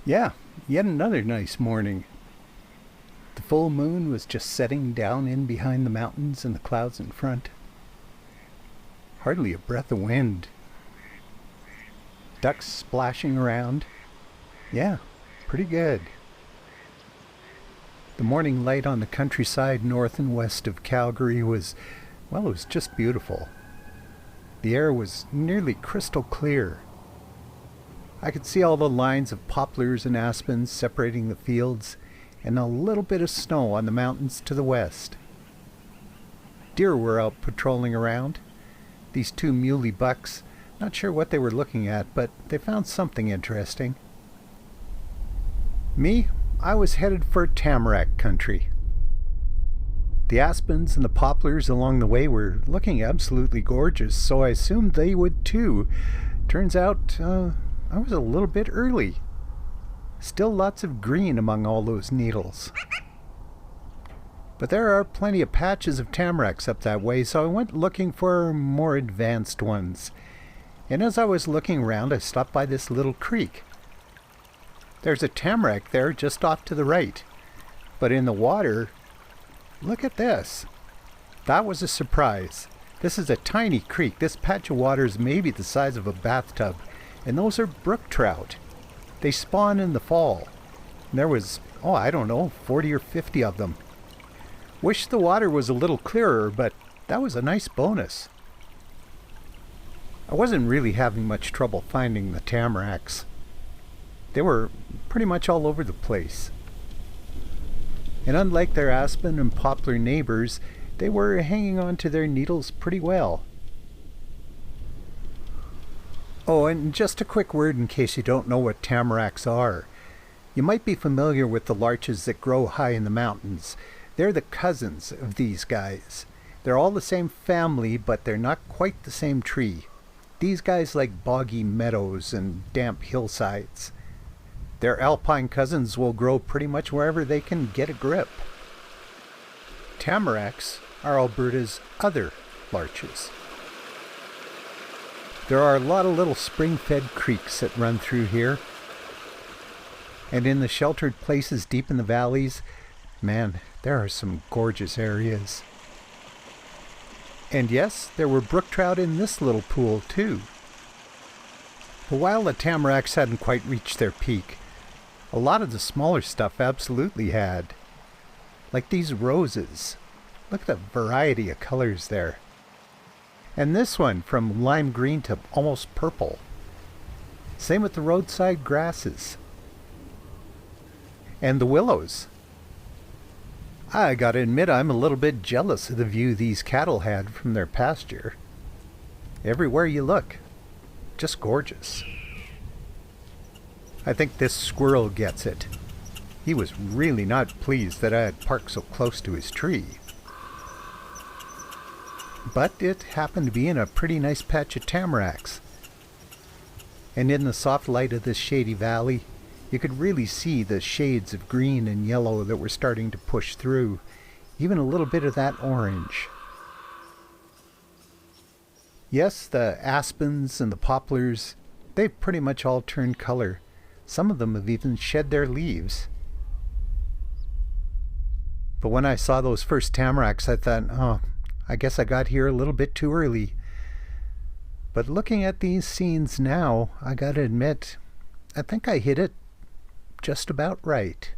Yeah, yet another nice morning. The full moon was just setting down in behind the mountains and the clouds in front. Hardly a breath of wind. Ducks splashing around. Yeah, pretty good. The morning light on the countryside north and west of Calgary was, well, it was just beautiful. The air was nearly crystal clear. I could see all the lines of poplars and aspens separating the fields, and a little bit of snow on the mountains to the west. Deer were out patrolling around. These two muley bucks, not sure what they were looking at, but they found something interesting. Me, I was headed for tamarack country. The aspens and the poplars along the way were looking absolutely gorgeous, so I assumed they would too. Turns out, I was a little bit early. Still lots of green among all those needles. But there are plenty of patches of tamaracks up that way, so I went looking for more advanced ones. And as I was looking around, I stopped by this little creek. There's a tamarack there just off to the right. But in the water, look at this. That was a surprise. This is a tiny creek. This patch of water is maybe the size of a bathtub. And those are brook trout. They spawn in the fall. And there was, I don't know, 40 or 50 of them. Wish the water was a little clearer, but that was a nice bonus. I wasn't really having much trouble finding the tamaracks. They were pretty much all over the place. And unlike their aspen and poplar neighbors, they were hanging on to their needles pretty well. Oh, and just a quick word in case you don't know what tamaracks are. You might be familiar with the larches that grow high in the mountains. They're the cousins of these guys. They're all the same family, but they're not quite the same tree. These guys like boggy meadows and damp hillsides. Their alpine cousins will grow pretty much wherever they can get a grip. Tamaracks are Alberta's other larches. There are a lot of little spring-fed creeks that run through here. And in the sheltered places deep in the valleys, man, there are some gorgeous areas. And yes, there were brook trout in this little pool too. But while the tamaracks hadn't quite reached their peak, a lot of the smaller stuff absolutely had. Like these roses. Look at the variety of colors there. And this one from lime green to almost purple. Same with the roadside grasses. And the willows. I gotta admit I'm a little bit jealous of the view these cattle had from their pasture. Everywhere you look, just gorgeous. I think this squirrel gets it. He was really not pleased that I had parked so close to his tree. But it happened to be in a pretty nice patch of tamaracks. And in the soft light of this shady valley, you could really see the shades of green and yellow that were starting to push through, even a little bit of that orange. Yes, the aspens and the poplars, they've pretty much all turned color. Some of them have even shed their leaves. But when I saw those first tamaracks, I thought, I guess I got here a little bit too early. But looking at these scenes now, I gotta admit, I think I hit it just about right.